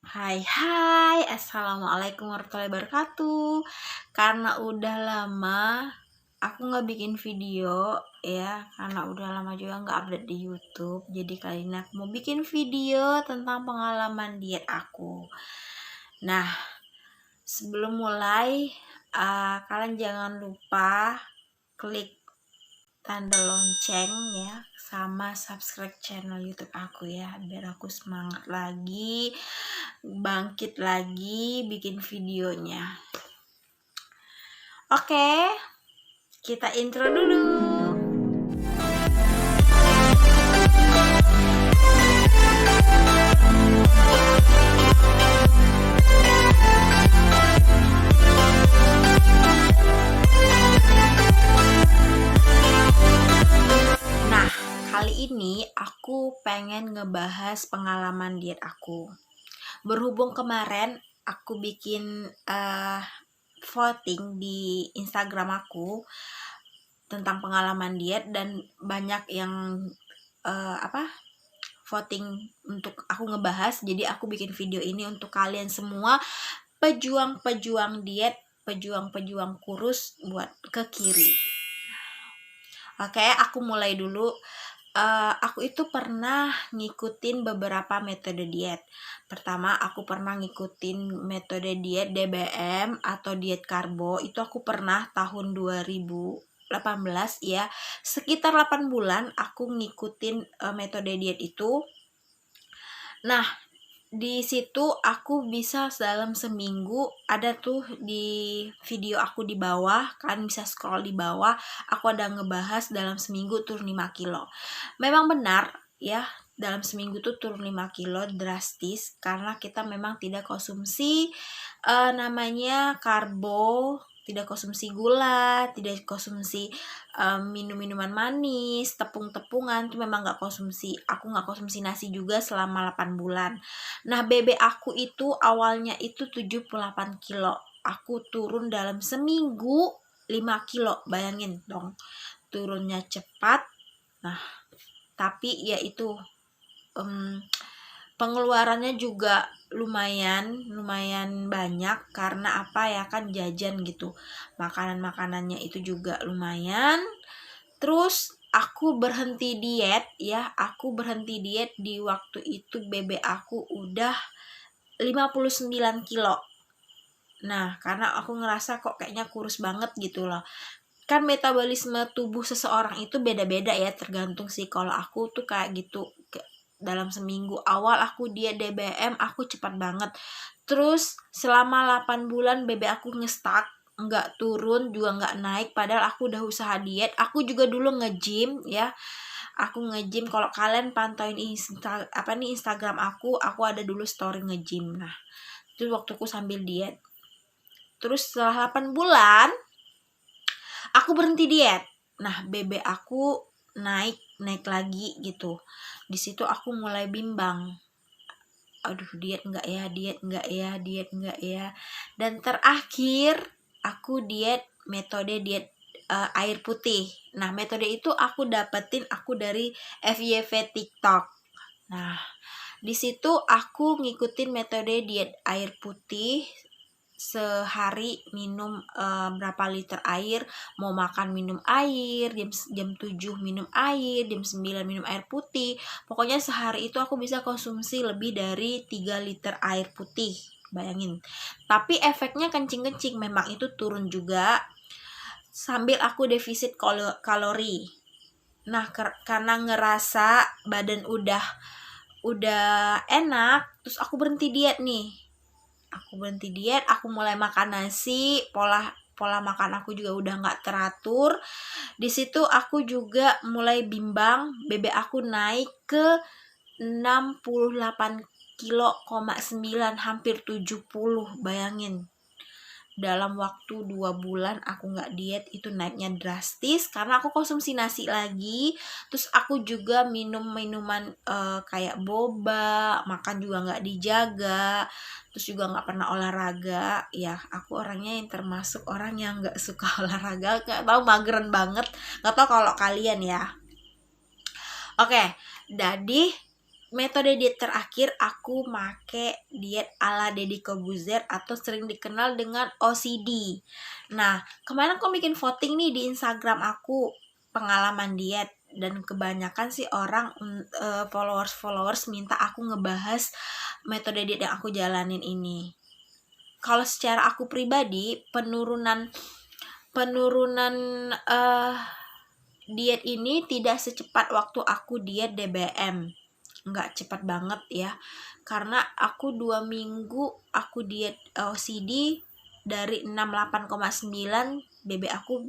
Hai, assalamualaikum warahmatullahi wabarakatuh. Karena udah lama aku nggak bikin video ya, karena udah lama juga nggak update di YouTube. Jadi kali ini aku mau bikin video tentang pengalaman diet aku. Nah, sebelum mulai, kalian jangan lupa klik tanda lonceng ya, sama subscribe channel YouTube aku ya, biar aku semangat lagi, bangkit lagi bikin videonya. Oke, kita intro dulu. Nah, kali ini aku pengen ngebahas pengalaman diet aku. Berhubung kemarin aku bikin voting di Instagram aku tentang pengalaman diet, dan banyak yang voting untuk aku ngebahas. Jadi aku bikin video ini untuk kalian semua, pejuang-pejuang diet, pejuang-pejuang kurus buat ke kiri. Oke, aku mulai dulu. Aku itu pernah ngikutin beberapa metode diet. Pertama, aku pernah ngikutin metode diet DBM atau diet karbo. Itu aku pernah tahun 2018 ya. Sekitar 8 bulan aku ngikutin metode diet itu. Nah, di situ aku bisa dalam seminggu, ada tuh di video aku di bawah, kan bisa scroll di bawah, aku ada ngebahas dalam seminggu turun 5 kilo. Memang benar ya, dalam seminggu tuh turun 5 kilo drastis, karena kita memang tidak konsumsi namanya karbo, tidak konsumsi gula, tidak konsumsi minum-minuman manis, tepung-tepungan, itu memang gak konsumsi. Aku gak konsumsi nasi juga selama 8 bulan. Nah, BB aku itu awalnya itu 78 kilo. Aku turun dalam seminggu 5 kilo. Bayangin dong, turunnya cepat. Nah, tapi ya itu pengeluarannya juga lumayan banyak, karena apa ya, kan jajan gitu. Makanannya itu juga lumayan. Terus aku berhenti diet ya, aku berhenti diet di waktu itu BB aku udah 59 kilo. Nah, karena aku ngerasa kok kayaknya kurus banget gitu loh. Kan metabolisme tubuh seseorang itu beda-beda ya, tergantung sih. Kalau aku tuh kayak gitu, dalam seminggu awal aku diet DBM aku cepat banget. Terus selama 8 bulan BB aku ngestak, nggak turun juga nggak naik, padahal aku udah usaha diet. Aku juga dulu nge-gym ya, aku nge-gym. Kalau kalian pantauin Instagram aku ada dulu story nge-gym. Nah, itu waktu aku sambil diet. Terus setelah 8 bulan aku berhenti diet. Nah, BB aku naik lagi gitu. Di situ aku mulai bimbang. Aduh, diet enggak ya? Dan terakhir aku diet metode diet air putih. Nah, metode itu aku dapetin dari FYP TikTok. Nah, di situ aku ngikutin metode diet air putih. Sehari minum berapa liter air, mau makan minum air, jam 7 minum air, jam 9 minum air putih. Pokoknya sehari itu aku bisa konsumsi lebih dari 3 liter air putih. Bayangin. Tapi efeknya kencing-kencing, memang itu turun juga sambil aku defisit kalori. Nah, karena ngerasa badan udah enak, terus aku berhenti diet nih. Aku mulai makan nasi, pola makan aku juga udah nggak teratur. Di situ aku juga mulai bimbang, BB aku naik ke 68,9 kilo, hampir 70. Bayangin, dalam waktu 2 bulan aku nggak diet, itu naiknya drastis karena aku konsumsi nasi lagi. Terus aku juga minum minuman kayak boba, makan juga nggak dijaga, terus juga nggak pernah olahraga ya. Aku orangnya yang termasuk orang yang nggak suka olahraga, nggak tahu, mageran banget. Nggak tahu kalau kalian ya. Oke, jadi metode diet terakhir aku make diet ala Deddy Corbuzier atau sering dikenal dengan OCD. Nah, kemarin aku bikin voting nih di Instagram aku pengalaman diet, dan kebanyakan sih orang followers minta aku ngebahas metode diet yang aku jalanin ini. Kalau secara aku pribadi, penurunan diet ini tidak secepat waktu aku diet DBM. Nggak cepat banget ya, karena aku 2 minggu aku diet OCD, dari 68,9 BB aku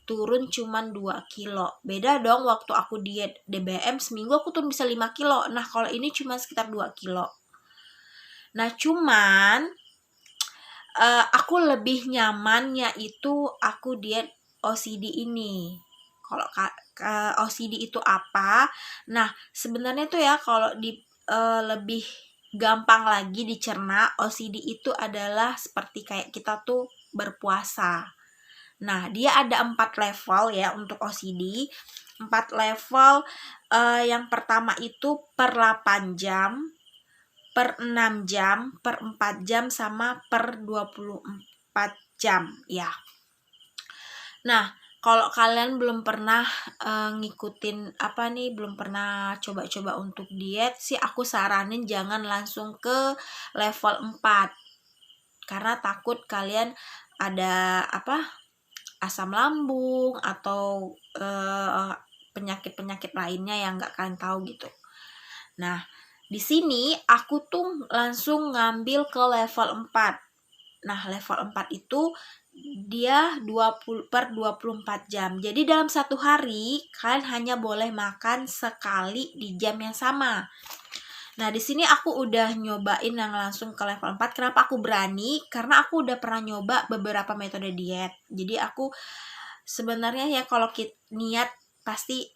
turun cuman 2 kilo. Beda dong, waktu aku diet DBM seminggu aku turun bisa 5 kilo. Nah kalau ini cuma sekitar 2 kilo. Nah cuman aku lebih nyamannya itu aku diet OCD ini. Kalau OCD itu apa? Nah, sebenarnya tuh ya kalau lebih gampang lagi dicerna, OCD itu adalah seperti kayak kita tuh berpuasa. Nah, dia ada 4 level ya untuk OCD. 4 level, yang pertama itu per 8 jam, per 6 jam, per 4 jam, sama per 24 jam ya. Nah, kalau kalian belum pernah ngikutin belum pernah coba-coba untuk diet sih, aku saranin jangan langsung ke level 4. Karena takut kalian ada asam lambung atau penyakit-penyakit lainnya yang nggak kalian tahu gitu. Nah, di sini aku tuh langsung ngambil ke level 4. Nah, level 4 itu dia 20/24 jam. Jadi dalam satu hari kalian hanya boleh makan sekali di jam yang sama. Nah, di sini aku udah nyobain yang langsung ke level 4. Kenapa aku berani? Karena aku udah pernah nyoba beberapa metode diet. Jadi aku sebenarnya ya kalau niat pasti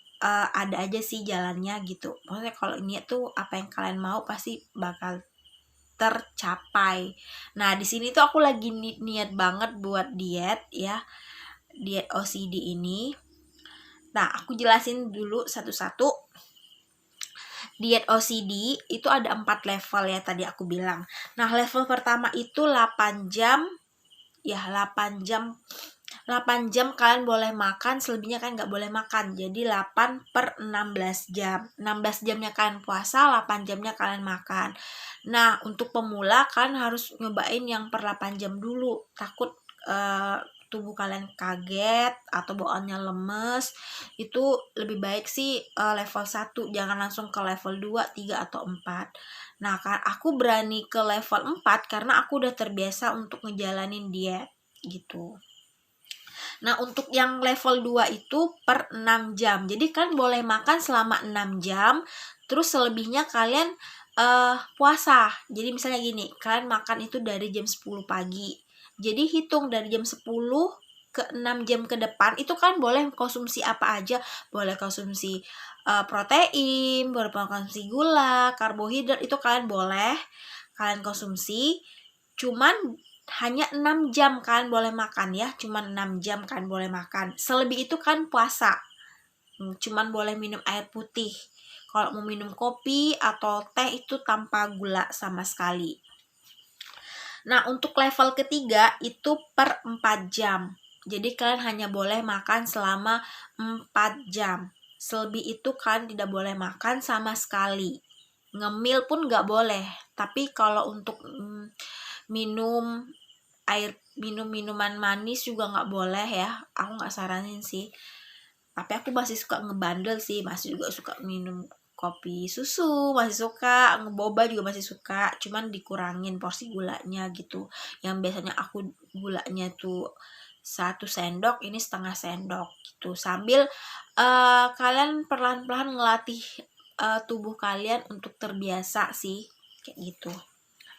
ada aja sih jalannya gitu. Maksudnya kalau niat tuh apa yang kalian mau pasti bakal tercapai. Nah, di sini tuh aku lagi niat banget buat diet ya. Diet OCD ini. Nah, aku jelasin dulu satu-satu. Diet OCD itu ada 4 level ya tadi aku bilang. Nah, level pertama itu 8 jam. Ya, 8 jam. 8 jam kalian boleh makan, selebihnya kalian nggak boleh makan. Jadi 8/16 jam. 16 jamnya kalian puasa, 8 jamnya kalian makan. Nah, untuk pemula kalian harus nyobain yang per 8 jam dulu. Takut tubuh kalian kaget atau bawaannya lemes. Itu lebih baik sih level 1, jangan langsung ke level 2, 3 atau 4. Nah, aku berani ke level 4 karena aku udah terbiasa untuk ngejalanin diet gitu. Nah, untuk yang level 2 itu per 6 jam. Jadi kalian boleh makan selama 6 jam, terus selebihnya kalian puasa. Jadi misalnya gini, kalian makan itu dari jam 10 pagi. Jadi hitung dari jam 10 ke 6 jam ke depan, itu kan boleh konsumsi apa aja. Boleh konsumsi protein, boleh konsumsi gula, karbohidrat, itu kalian boleh kalian konsumsi. Cuman hanya 6 jam kalian boleh makan ya, cuman 6 jam kalian boleh makan. Selebih itu kan puasa, cuman boleh minum air putih. Kalau mau minum kopi atau teh itu tanpa gula sama sekali. Nah, untuk level ketiga itu per 4 jam. Jadi kalian hanya boleh makan selama 4 jam. Selebih itu kalian tidak boleh makan sama sekali. Ngemil pun nggak boleh. Tapi kalau untuk minuman manis juga nggak boleh ya. Aku nggak saranin sih. Tapi aku masih suka ngebandel sih. Masih juga suka minum kopi susu, masih suka ngeboba juga masih suka. Cuman dikurangin porsi gulanya gitu. Yang biasanya aku gulanya tuh 1 sendok, ini setengah sendok gitu. Sambil kalian perlahan-lahan ngelatih tubuh kalian untuk terbiasa sih kayak gitu.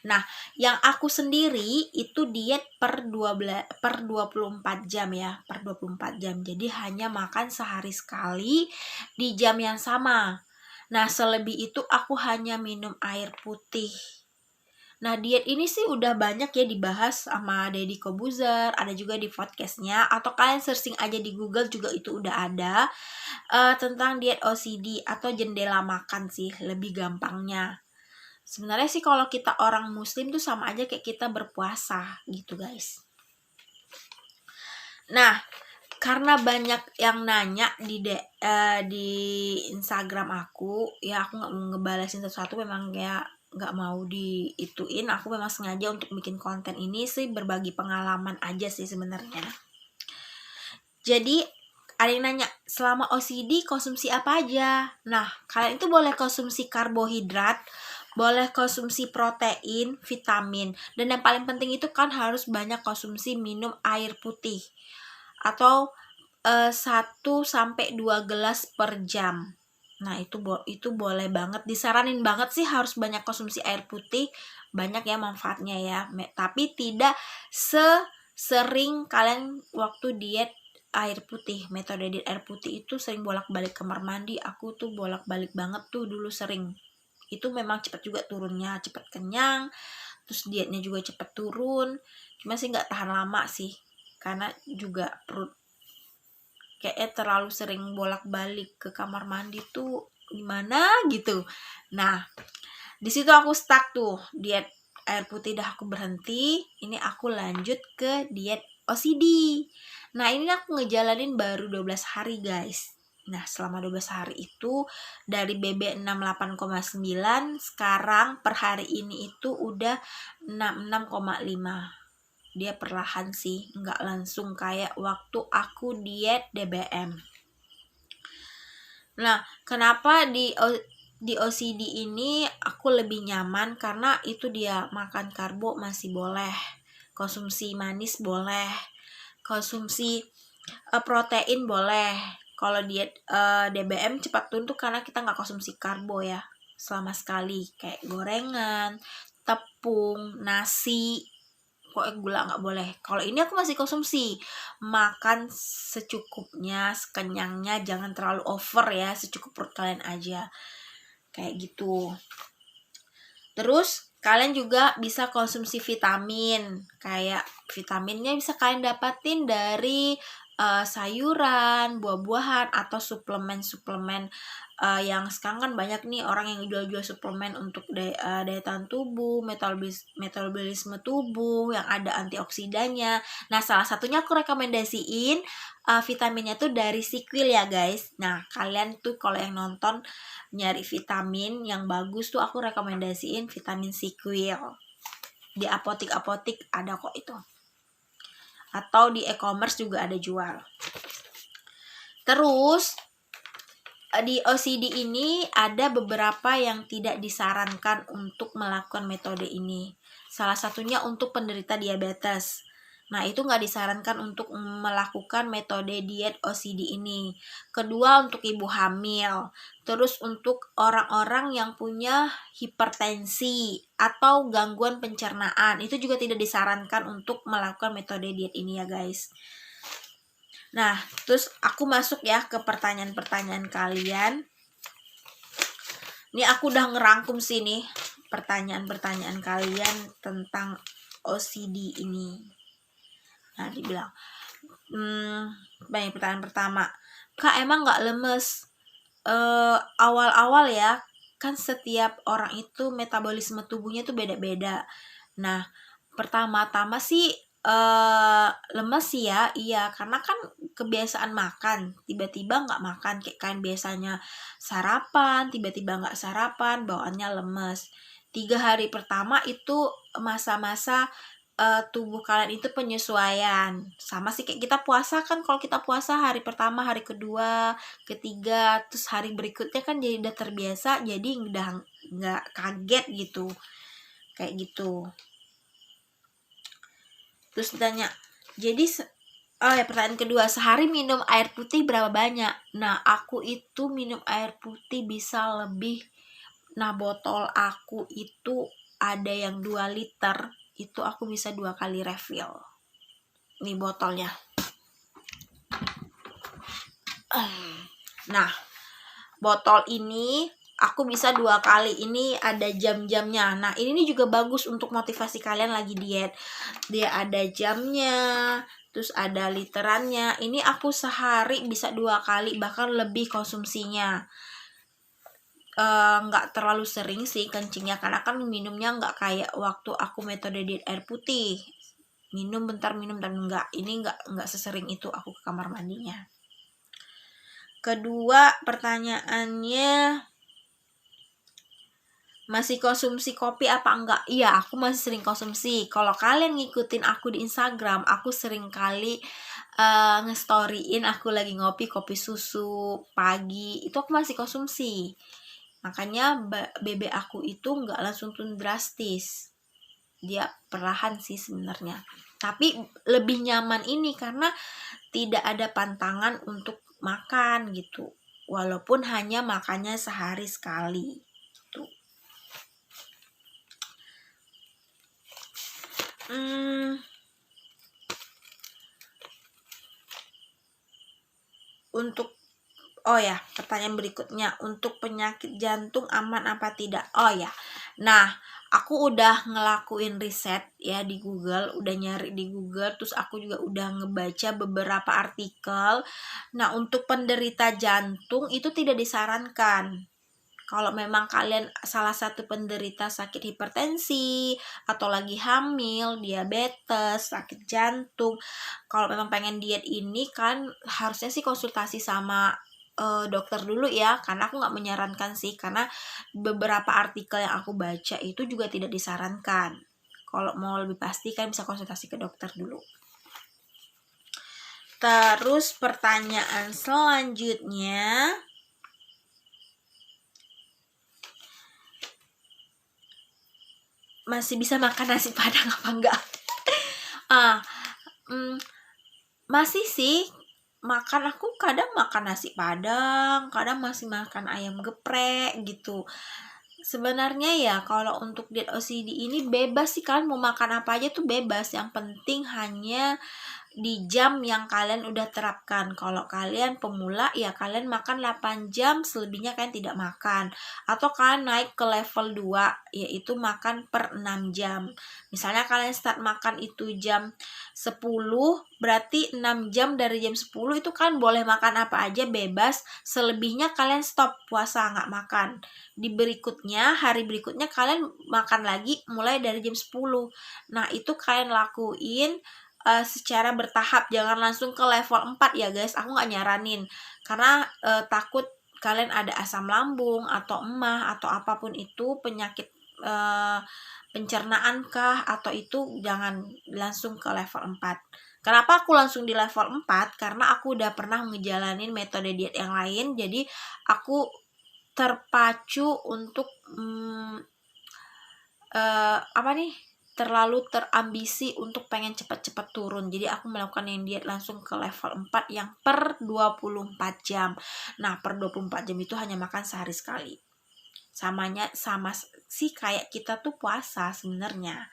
Nah, yang aku sendiri itu diet per 24 jam ya, per 24 jam. Jadi hanya makan sehari sekali di jam yang sama. Nah, selebih itu aku hanya minum air putih. Nah, diet ini sih udah banyak ya dibahas sama Deddy Kobuzer, ada juga di podcastnya, atau kalian searching aja di Google juga itu udah ada, tentang diet OCD atau jendela makan sih, lebih gampangnya. Sebenarnya sih kalau kita orang muslim tuh sama aja kayak kita berpuasa gitu guys. Nah, karena banyak yang nanya di Instagram aku, ya aku nggak mau ngebalesin satu-satu, memang ya nggak mau diituin. Aku memang sengaja untuk bikin konten ini sih berbagi pengalaman aja sih sebenarnya. Jadi ada yang nanya, selama OCD konsumsi apa aja? Nah, kalian itu boleh konsumsi karbohidrat, boleh konsumsi protein, vitamin, dan yang paling penting itu kan harus banyak konsumsi minum air putih atau 1-2 gelas per jam. Nah, itu boleh banget, disaranin banget sih harus banyak konsumsi air putih, banyak ya manfaatnya ya. Tapi tidak sering kalian waktu diet air putih. Metode diet air putih itu sering bolak-balik kamar mandi. Aku tuh bolak-balik banget tuh dulu sering. Itu memang cepat juga turunnya, cepat kenyang, terus dietnya juga cepat turun. Cuma sih nggak tahan lama sih, karena juga perut kayaknya terlalu sering bolak-balik ke kamar mandi tuh gimana gitu. Nah, di situ aku stuck tuh, diet air putih dah aku berhenti. Ini aku lanjut ke diet OCD. Nah, ini aku ngejalanin baru 12 hari guys. Nah, selama 12 hari itu dari BB 68,9, sekarang per hari ini itu udah 66,5. Dia perlahan sih, nggak langsung kayak waktu aku diet DBM. Nah, kenapa di OCD ini aku lebih nyaman, karena itu dia makan karbo masih boleh, konsumsi manis boleh, konsumsi protein boleh. Kalau diet DBM cepat turun tuh karena kita nggak konsumsi karbo ya selama sekali, kayak gorengan, tepung, nasi, pokoknya gula nggak boleh. Kalau ini aku masih konsumsi, makan secukupnya, sekenyangnya, jangan terlalu over ya, secukup perut kalian aja, kayak gitu. Terus kalian juga bisa konsumsi vitamin, kayak vitaminnya bisa kalian dapatin dari sayuran, buah-buahan, atau suplemen-suplemen yang sekarang kan banyak nih orang yang jual-jual suplemen untuk daya tahan tubuh, metabolisme tubuh yang ada antioksidannya. Nah, salah satunya aku rekomendasiin vitaminnya tuh dari Sequel ya guys. Nah, kalian tuh kalau yang nonton nyari vitamin yang bagus tuh aku rekomendasiin vitamin Sequel. Di apotik-apotik ada kok itu. Atau di e-commerce juga ada jual. Terus di OCD ini ada beberapa yang tidak disarankan untuk melakukan metode ini. Salah satunya untuk penderita diabetes. Nah, itu nggak disarankan untuk melakukan metode diet OCD ini. Kedua, untuk ibu hamil. Terus untuk orang-orang yang punya hipertensi atau gangguan pencernaan, itu juga tidak disarankan untuk melakukan metode diet ini ya guys. Nah, terus aku masuk ya ke pertanyaan-pertanyaan kalian. Ini aku udah ngerangkum sini pertanyaan-pertanyaan kalian tentang OCD ini. Nah, dibilang banyak pertanyaan pertama, Kak, emang nggak lemes? Awal-awal ya, kan setiap orang itu metabolisme tubuhnya tuh beda-beda. Nah, pertama-tama sih lemes sih ya, iya, karena kan kebiasaan makan, tiba-tiba nggak makan, kayak kalian biasanya sarapan, tiba-tiba nggak sarapan, bawaannya lemes. 3 hari pertama itu masa-masa tubuh kalian itu penyesuaian, sama sih kayak kita puasa kan. Kalau kita puasa hari pertama, hari kedua, ketiga, terus hari berikutnya kan jadi udah terbiasa, jadi udah nggak kaget gitu, kayak gitu. Terus ditanya, jadi pertanyaan kedua, sehari minum air putih berapa banyak? Nah, aku itu minum air putih bisa lebih. Nah, botol aku itu ada yang 2 liter, itu aku bisa 2 kali refill. Nih botolnya. Nah, botol ini aku bisa 2 kali, ini ada jam-jamnya. Nah ini juga bagus untuk motivasi kalian lagi diet, dia ada jamnya, terus ada literannya. Ini aku sehari bisa 2 kali bahkan lebih konsumsinya. Nggak terlalu sering sih kencingnya, karena kan minumnya nggak kayak waktu aku metode diet air putih, minum bentar dan enggak. Ini nggak sesering itu aku ke kamar mandinya. Kedua pertanyaannya, masih konsumsi kopi apa enggak? Iya, aku masih sering konsumsi. Kalau kalian ngikutin aku di Instagram, aku sering kali nge-storyin aku lagi ngopi kopi susu pagi, itu aku masih konsumsi. Makanya BB aku itu nggak langsung turun drastis, dia perlahan sih sebenarnya. Tapi lebih nyaman ini karena tidak ada pantangan untuk makan gitu, walaupun hanya makannya sehari sekali gitu. Untuk pertanyaan berikutnya, untuk penyakit jantung aman apa tidak? Nah, aku udah ngelakuin riset ya di Google, udah nyari di Google, terus aku juga udah ngebaca beberapa artikel. Nah, untuk penderita jantung itu tidak disarankan. Kalau memang kalian salah satu penderita sakit hipertensi, atau lagi hamil, diabetes, sakit jantung, kalau memang pengen diet ini kan harusnya sih konsultasi sama dokter dulu ya, karena aku nggak menyarankan sih, karena beberapa artikel yang aku baca itu juga tidak disarankan. Kalau mau lebih pasti kan bisa konsultasi ke dokter dulu. Terus pertanyaan selanjutnya, masih bisa makan nasi padang apa enggak? Masih sih, aku kadang makan nasi padang, kadang masih makan ayam geprek gitu. Sebenarnya ya kalau untuk diet OCD ini bebas sih, kalian mau makan apa aja tuh bebas, yang penting hanya di jam yang kalian udah terapkan. Kalau kalian pemula ya kalian makan 8 jam, selebihnya kalian tidak makan. Atau kalian naik ke level 2 yaitu makan per 6 jam. Misalnya kalian start makan itu jam 10, berarti 6 jam dari jam 10 itu kan boleh makan apa aja bebas, selebihnya kalian stop puasa nggak makan. Di berikutnya, hari berikutnya kalian makan lagi mulai dari jam 10. Nah itu kalian lakuin secara bertahap, jangan langsung ke level 4 ya guys. Aku nggak nyaranin karena takut kalian ada asam lambung atau emah atau apapun itu, penyakit pencernaan kah, atau itu jangan langsung ke level 4. Kenapa aku langsung di level 4? Karena aku udah pernah ngejalanin metode diet yang lain, jadi aku terpacu untuk terlalu terambisi untuk pengen cepat-cepat turun. Jadi aku melakukan yang diet langsung ke level 4 yang per 24 jam. Nah, per 24 jam itu hanya makan sehari sekali. Sama sih kayak kita tuh puasa sebenarnya.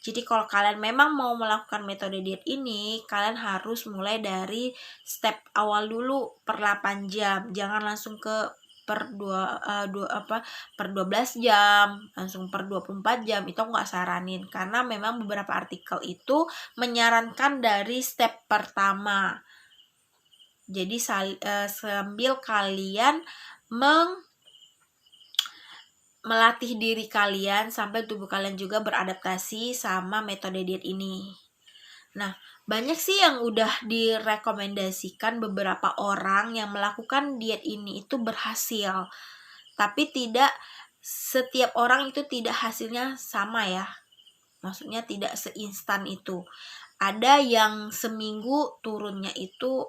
Jadi kalau kalian memang mau melakukan metode diet ini, kalian harus mulai dari step awal dulu per 8 jam. Jangan langsung ke per 12 jam, langsung per 24 jam. Itu aku nggak saranin, karena memang beberapa artikel itu menyarankan dari step pertama. Jadi sambil kalian melatih diri kalian sampai tubuh kalian juga beradaptasi sama metode diet ini. Nah, banyak sih yang udah direkomendasikan beberapa orang yang melakukan diet ini itu berhasil. Tapi tidak setiap orang itu tidak hasilnya sama ya. Maksudnya tidak seinstan itu. Ada yang seminggu turunnya itu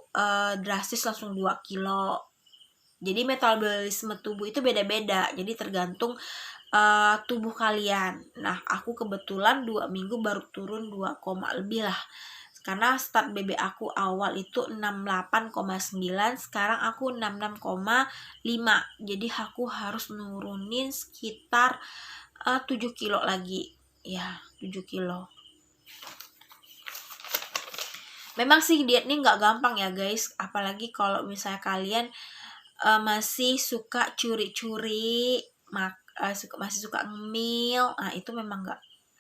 drastis langsung 2 kilo. Jadi metabolisme tubuh itu beda-beda. Jadi tergantung tubuh kalian. Nah, aku kebetulan 2 minggu baru turun 2, lebih lah. Karena start BB aku awal itu 68,9, sekarang aku 66,5. Jadi aku harus nurunin sekitar 7 kilo lagi. Ya, 7 kilo. Memang sih diet ini nggak gampang ya guys. Apalagi kalau misalnya kalian masih suka curi-curi, masih suka ngemil, nah itu memang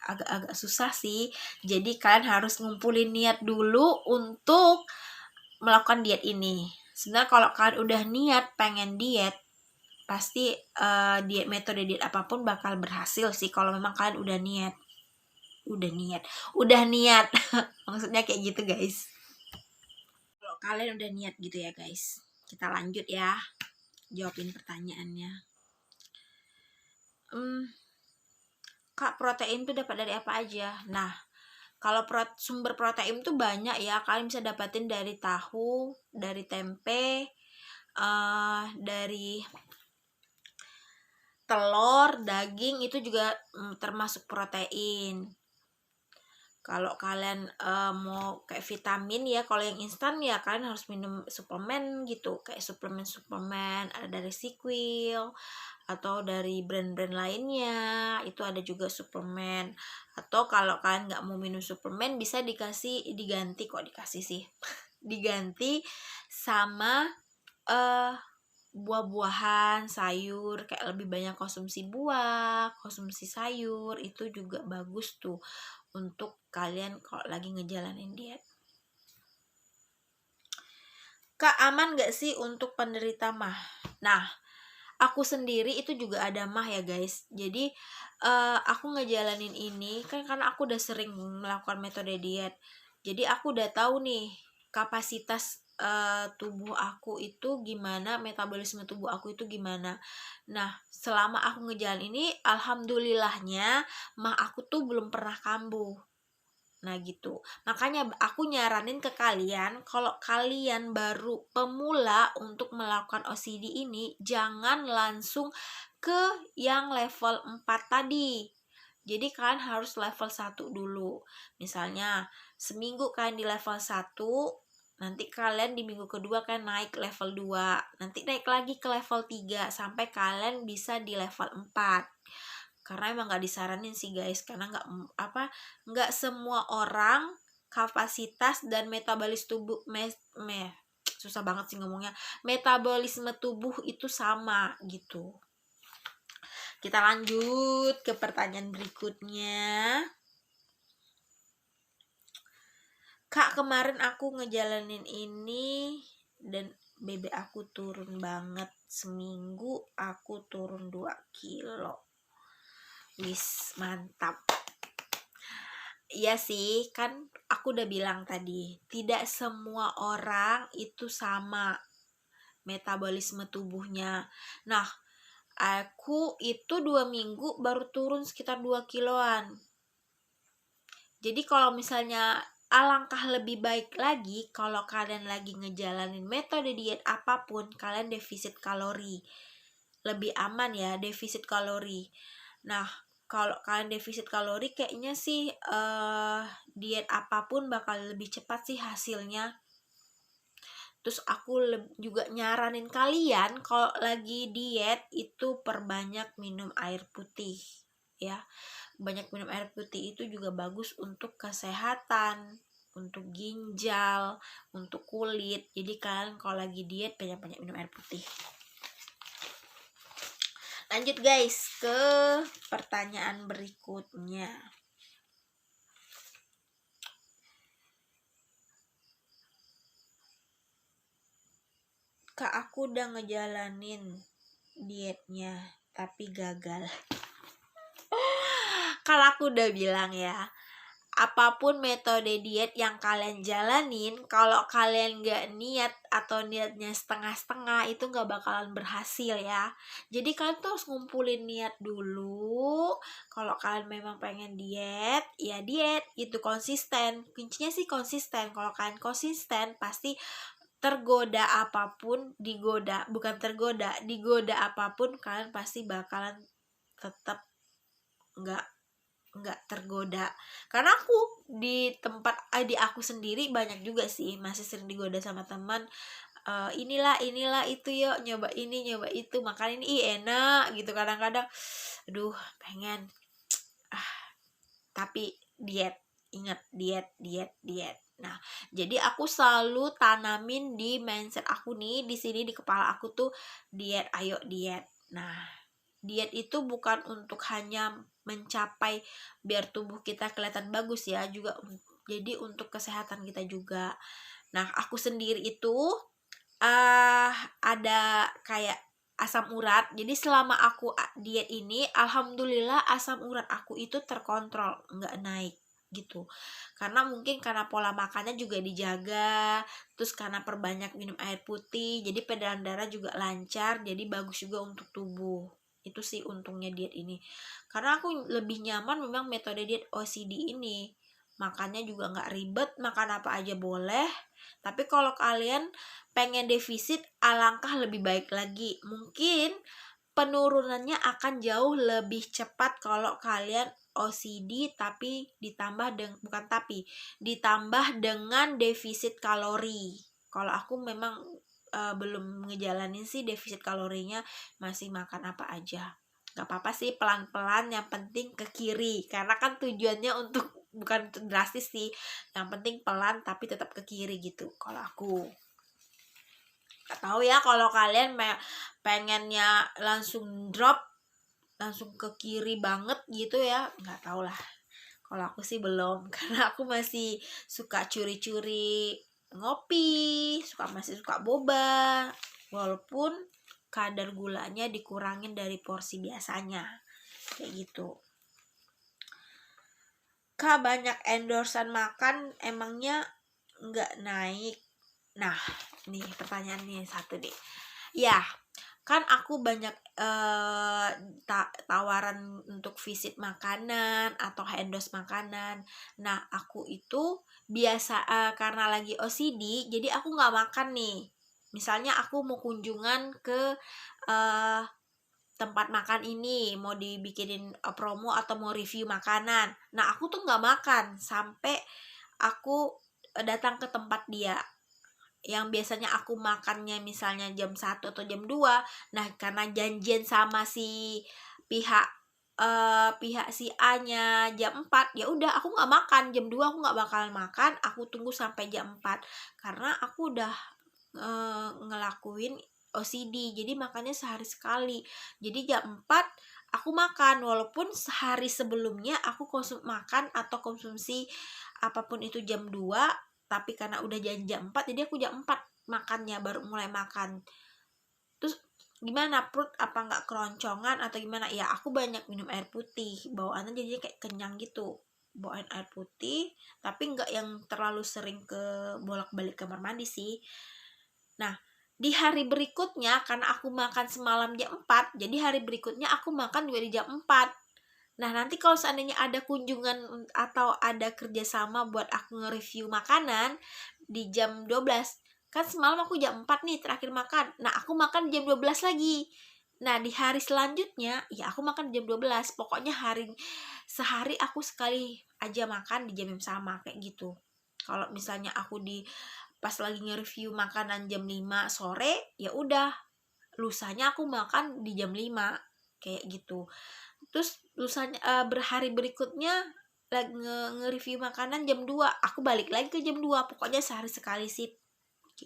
agak-agak susah sih. Jadi kalian harus ngumpulin niat dulu untuk melakukan diet ini. Sebenarnya kalau kalian udah niat pengen diet, pasti metode diet apapun bakal berhasil sih kalau memang kalian udah niat. Maksudnya kayak gitu guys. Kalau kalian udah niat gitu ya guys, kita lanjut ya, jawabin pertanyaannya. Kak, protein tuh dapat dari apa aja? Nah, kalau sumber protein tuh banyak ya. Kalian bisa dapatin dari tahu, dari tempe, dari telur, daging, itu juga termasuk protein. Kalau kalian mau kayak vitamin ya, kalau yang instan ya kalian harus minum suplemen gitu, kayak suplemen ada dari Sequel atau dari brand-brand lainnya, itu ada juga suplemen. Atau kalau kalian nggak mau minum suplemen, bisa diganti diganti sama buah-buahan, sayur, kayak lebih banyak konsumsi buah, konsumsi sayur, itu juga bagus tuh untuk kalian kalau lagi ngejalanin diet. Kak, aman gak sih untuk penderita MAH? Nah, aku sendiri itu juga ada MAH ya guys. Jadi aku ngejalanin ini kan karena aku udah sering melakukan metode diet. Jadi aku udah tahu nih kapasitas tubuh aku itu gimana, metabolisme tubuh aku itu gimana. Nah, selama aku ngejalan ini, alhamdulillahnya MAH aku tuh belum pernah kambuh. Nah gitu, makanya aku nyaranin ke kalian, kalau kalian baru pemula untuk melakukan OCD ini, jangan langsung ke yang level 4 tadi. Jadi kalian harus level 1 dulu. Misalnya seminggu kalian di level 1, nanti kalian di minggu kedua kalian naik level 2, nanti naik lagi ke level 3 sampai kalian bisa di level 4. Karena emang nggak disaranin sih guys, karena nggak semua orang kapasitas dan susah banget sih ngomongnya, metabolisme tubuh itu sama gitu. Kita lanjut ke pertanyaan berikutnya. Kak, kemarin aku ngejalanin ini dan BB aku turun banget, seminggu aku turun 2 kilo. Wis, mantap. Iya sih, kan aku udah bilang tadi, tidak semua orang itu sama metabolisme tubuhnya. Nah, aku itu 2 minggu baru turun sekitar 2 kiloan. Jadi kalau misalnya alangkah lebih baik lagi kalau kalian lagi ngejalanin metode diet apapun, kalian defisit kalori. Lebih aman ya defisit kalori. Nah, kalau kalian defisit kalori kayaknya sih diet apapun bakal lebih cepat sih hasilnya. Terus aku juga nyaranin kalian kalau lagi diet itu perbanyak minum air putih ya. Banyak minum air putih itu juga bagus untuk kesehatan, untuk ginjal, untuk kulit. Jadi kalian kalau lagi diet banyak-banyak minum air putih. Lanjut guys ke pertanyaan berikutnya. Kak, aku udah ngejalanin dietnya tapi gagal. Kalau aku udah bilang ya, apapun metode diet yang kalian jalanin, kalau kalian gak niat atau niatnya setengah-setengah, itu gak bakalan berhasil ya. Jadi kalian tuh harus ngumpulin niat dulu. Kalau kalian memang pengen diet, ya diet, itu konsisten. Kuncinya sih konsisten. Kalau kalian konsisten, pasti digoda apapun kalian pasti bakalan tetap nggak tergoda. Karena aku di aku sendiri banyak juga sih masih sering digoda sama teman, inilah itu, yuk nyoba ini nyoba itu, makan ini enak gitu. Kadang-kadang aduh pengen tapi diet, ingat diet. Nah, jadi aku selalu tanamin di mindset aku nih, di sini di kepala aku tuh diet, ayo diet. Nah, diet itu bukan untuk hanya mencapai biar tubuh kita kelihatan bagus ya, juga jadi untuk kesehatan kita juga. Nah, aku sendiri itu ada kayak asam urat. Jadi selama aku diet ini, alhamdulillah asam urat aku itu terkontrol, nggak naik gitu. Karena mungkin karena pola makannya juga dijaga, terus karena perbanyak minum air putih, jadi peredaran darah juga lancar, jadi bagus juga untuk tubuh. Itu sih untungnya diet ini. Karena aku lebih nyaman memang metode diet OCD ini. Makannya juga nggak ribet, makan apa aja boleh. Tapi kalau kalian pengen defisit, alangkah lebih baik lagi. Mungkin penurunannya akan jauh lebih cepat kalau kalian OCD tapi ditambah dengan defisit kalori. Kalau aku memang belum ngejalanin sih defisit kalorinya, masih makan apa aja. Gak apa-apa sih, pelan-pelan, yang penting ke kiri, karena kan tujuannya untuk bukan drastis sih, yang penting pelan tapi tetap ke kiri gitu kalau aku. Gak tahu ya kalau kalian pengennya langsung drop, langsung ke kiri banget gitu ya, nggak tahu lah. Kalau aku sih belum karena aku masih suka curi-curi ngopi, masih suka boba, walaupun kadar gulanya dikurangin dari porsi biasanya kayak gitu. Kak, banyak endorsean makan emangnya nggak naik? Nah, nih pertanyaan nih satu deh. Ya, kan aku banyak tawaran untuk visit makanan atau endorse makanan. Nah, aku itu biasa karena lagi OCD, jadi aku nggak makan nih. Misalnya aku mau kunjungan ke tempat makan ini, mau dibikinin promo atau mau review makanan. Nah, aku tuh nggak makan sampai aku datang ke tempat dia. Yang biasanya aku makannya misalnya jam 1 atau jam 2. Nah, karena janjian sama si pihak si A-nya jam 4, ya udah aku nggak makan jam 2, aku nggak bakalan makan, aku tunggu sampai jam 4 karena aku udah ngelakuin OCD. Jadi makannya sehari sekali. Jadi jam 4 aku makan, walaupun sehari sebelumnya aku makan atau konsumsi apapun itu jam 2, tapi karena udah jam 4, jadi aku jam 4 makannya, baru mulai makan. Terus gimana, perut apa nggak keroncongan atau gimana? Ya aku banyak minum air putih, bawaannya jadi kayak kenyang gitu, bawaan air putih, tapi nggak yang terlalu sering ke bolak-balik kamar mandi sih. Nah, di hari berikutnya karena aku makan semalam jam 4, jadi hari berikutnya aku makan juga di jam 4. Nah, nanti kalau seandainya ada kunjungan atau ada kerjasama buat aku nge-review makanan di jam 12, kan semalam aku jam 4 nih terakhir makan. Nah, aku makan jam 12 lagi. Nah, di hari selanjutnya, ya aku makan jam 12. Pokoknya sehari aku sekali aja makan di jam yang sama, kayak gitu. Kalau misalnya aku pas lagi nge-review makanan jam 5 sore, ya udah, lusanya aku makan di jam 5, kayak gitu. Terus lusanya berhari berikutnya lagi nge-review makanan jam 2, aku balik lagi ke jam 2. Pokoknya sehari sekali sih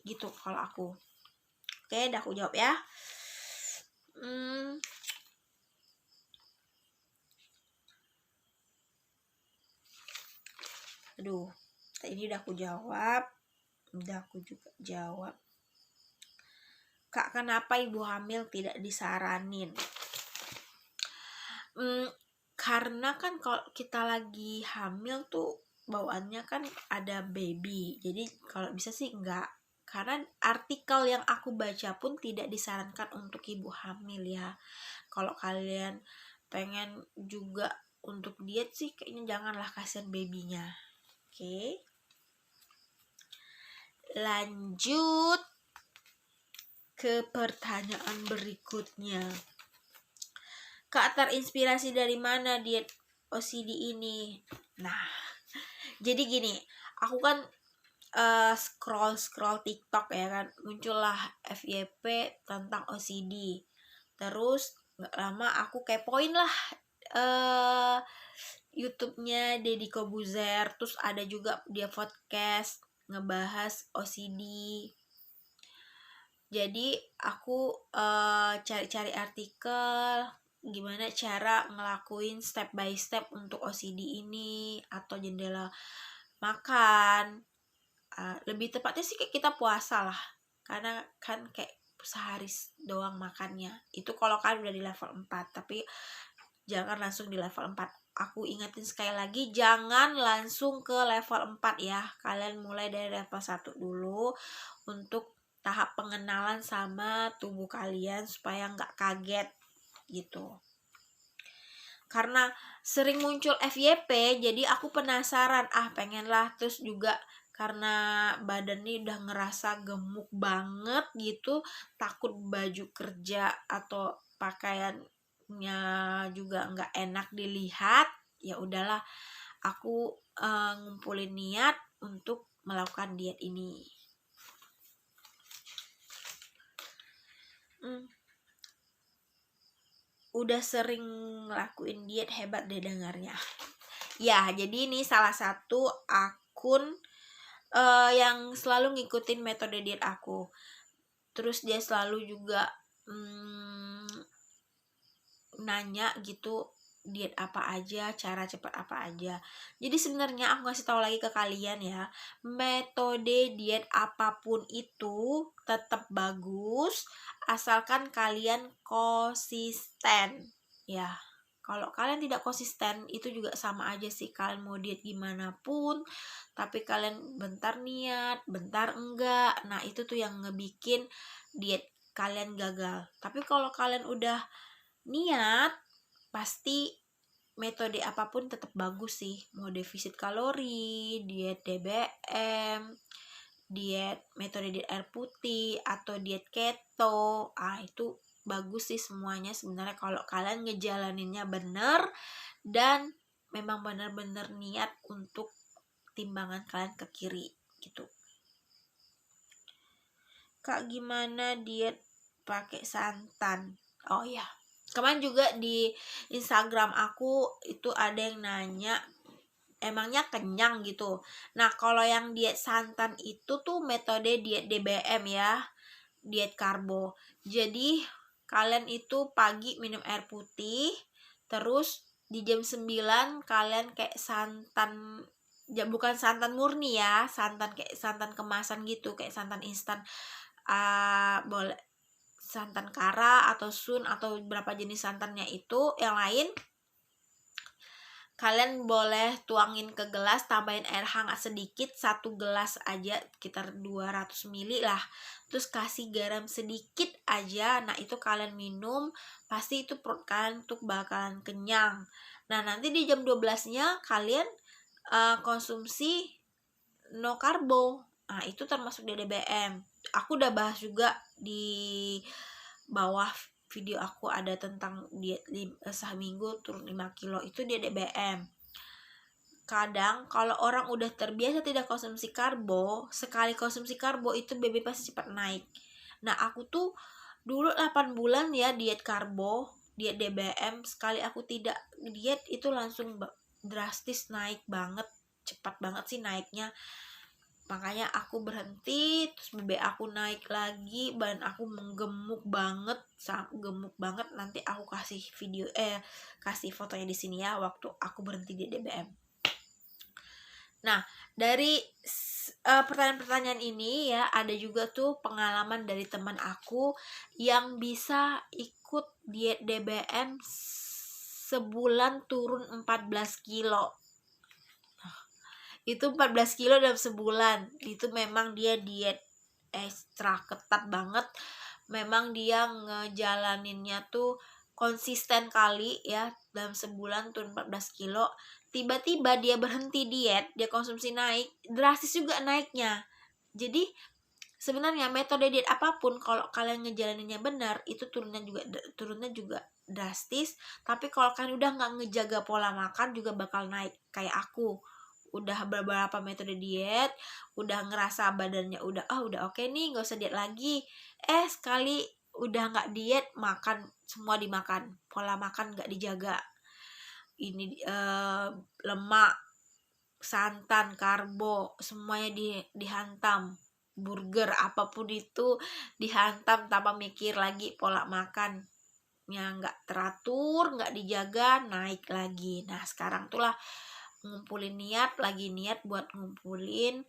gitu kalau aku. Oke, udah aku jawab ya. Aduh, ini udah aku jawab. Udah aku juga jawab. Kak, kenapa ibu hamil tidak disaranin? Karena kan kalau kita lagi hamil tuh bawaannya kan ada baby, jadi kalau bisa sih enggak. Karena artikel yang aku baca pun tidak disarankan untuk ibu hamil ya. Kalau kalian pengen juga untuk diet sih kayaknya janganlah, kasihan babynya. Oke, lanjut ke pertanyaan berikutnya. Kak, terinspirasi dari mana diet OCD ini? Nah, jadi gini, aku kan scroll TikTok ya kan, muncullah FYP tentang OCD. Terus nggak lama aku kepoin lah YouTube-nya Deddy Kobuzer, terus ada juga dia podcast ngebahas OCD. Jadi aku cari-cari artikel gimana cara ngelakuin step by step untuk OCD ini, atau jendela makan. Lebih tepatnya sih kayak kita puasa lah, karena kan kayak sehari doang makannya. Itu kalau kan udah di level 4, tapi jangan langsung di level 4. Aku ingetin sekali lagi, jangan langsung ke level 4 ya. Kalian mulai dari level 1 dulu untuk tahap pengenalan sama tubuh kalian supaya nggak kaget gitu. Karena sering muncul FYP, jadi aku penasaran, pengen lah. Terus juga karena badan ini udah ngerasa gemuk banget gitu, takut baju kerja atau pakaiannya juga nggak enak dilihat. Ya udahlah, aku ngumpulin niat untuk melakukan diet ini. Udah sering ngelakuin diet, hebat deh dengarnya. Ya, jadi ini salah satu akun yang selalu ngikutin metode diet aku. Terus dia selalu juga nanya gitu, diet apa aja, cara cepat apa aja. Jadi sebenarnya aku ngasih tahu lagi ke kalian ya, metode diet apapun itu tetap bagus asalkan kalian konsisten ya. Kalau kalian tidak konsisten, itu juga sama aja sih, kalian mau diet gimana pun tapi kalian bentar niat, bentar enggak. Nah, itu tuh yang ngebikin diet kalian gagal. Tapi kalau kalian udah niat, pasti metode apapun tetap bagus sih. Mau defisit kalori, diet DBM, metode diet air putih, atau diet keto, itu bagus sih semuanya sebenarnya kalau kalian ngejalaninnya bener dan memang benar-benar niat untuk timbangan kalian ke kiri gitu. Kak, gimana diet pakai santan? Oh ya, kemarin juga di Instagram aku itu ada yang nanya, emangnya kenyang gitu. Nah, kalau yang diet santan itu tuh metode diet DBM ya, diet karbo. Jadi kalian itu pagi minum air putih, terus di jam 9 kalian kayak santan, ya bukan santan murni ya, santan kayak santan kemasan gitu, kayak santan instan, boleh santan kara atau sun atau berapa jenis santannya itu yang lain. Kalian boleh tuangin ke gelas, tambahin air hangat sedikit, 1 gelas aja, sekitar 200 ml lah. Terus kasih garam sedikit aja. Nah, itu kalian minum, pasti itu perut kalian tuh bakalan kenyang. Nah, nanti di jam 12-nya kalian konsumsi no karbo. Nah, itu termasuk DBM. Aku udah bahas juga di bawah video aku, ada tentang diet seminggu turun 5 kilo, itu dia DBM. Kadang kalau orang udah terbiasa tidak konsumsi karbo, sekali konsumsi karbo itu BB pasti cepat naik. Nah, aku tuh dulu 8 bulan ya diet karbo, diet DBM. Sekali aku tidak diet itu langsung drastis naik banget, cepat banget sih naiknya. Makanya aku berhenti, terus BB aku naik lagi, badan aku menggemuk banget, gemuk banget. Nanti aku kasih video kasih fotonya di sini ya waktu aku berhenti di DBM. Nah, dari pertanyaan-pertanyaan ini ya, ada juga tuh pengalaman dari teman aku yang bisa ikut diet DBM sebulan turun 14 kilo. Itu 14 kilo dalam sebulan. Itu memang dia diet ekstra ketat banget. Memang dia ngejalaninnya tuh konsisten kali ya, dalam sebulan turun 14 kilo. Tiba-tiba dia berhenti diet, dia konsumsi naik, drastis juga naiknya. Jadi sebenarnya metode diet apapun kalau kalian ngejalaninnya benar, itu turunnya juga drastis. Tapi kalau kalian udah nggak ngejaga pola makan juga bakal naik. Kayak aku udah beberapa metode diet, udah ngerasa badannya udah oke nih, nggak usah diet lagi. Sekali udah nggak diet, makan semua dimakan, pola makan nggak dijaga. ini lemak, santan, karbo, semuanya dihantam. Burger apapun itu dihantam tanpa mikir lagi pola makan yang nggak teratur, nggak dijaga, naik lagi. Nah sekarang tuh lah ngumpulin niat, lagi niat buat ngumpulin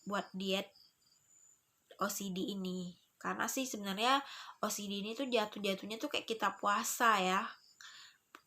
buat diet OCD ini. Karena sih sebenarnya OCD ini tuh jatuhnya tuh kayak kita puasa ya.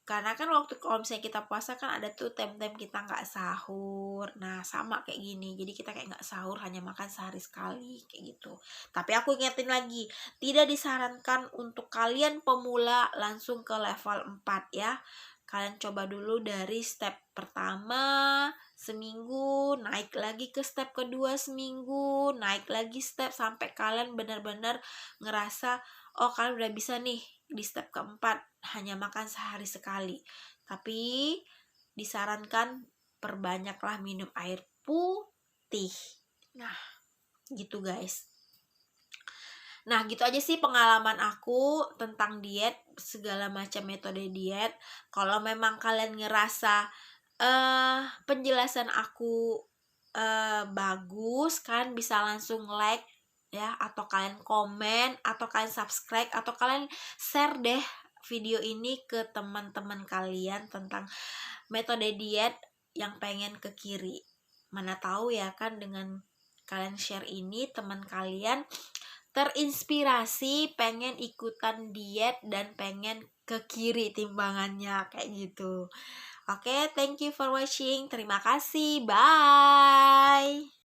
Karena kan waktu kalau misalnya kita puasa kan ada tuh time-time kita nggak sahur. Nah sama kayak gini, jadi kita kayak nggak sahur, hanya makan sehari sekali kayak gitu. Tapi aku ingetin lagi, tidak disarankan untuk kalian pemula langsung ke level 4 ya. Kalian coba dulu dari step pertama seminggu, naik lagi ke step kedua seminggu, naik lagi step sampai kalian benar-benar ngerasa oh kalian udah bisa nih di step keempat, hanya makan sehari sekali. Tapi disarankan perbanyaklah minum air putih. Nah gitu guys. Nah gitu aja sih pengalaman aku tentang diet, segala macam metode diet. Kalau memang kalian ngerasa penjelasan aku bagus, kan bisa langsung like ya, atau kalian komen, atau kalian subscribe, atau kalian share deh video ini ke teman-teman kalian tentang metode diet yang pengen ke kiri. Mana tahu ya kan dengan kalian share ini teman kalian terinspirasi pengen ikutan diet dan pengen ke kiri timbangannya kayak gitu. Oke, thank you for watching. Terima kasih. Bye.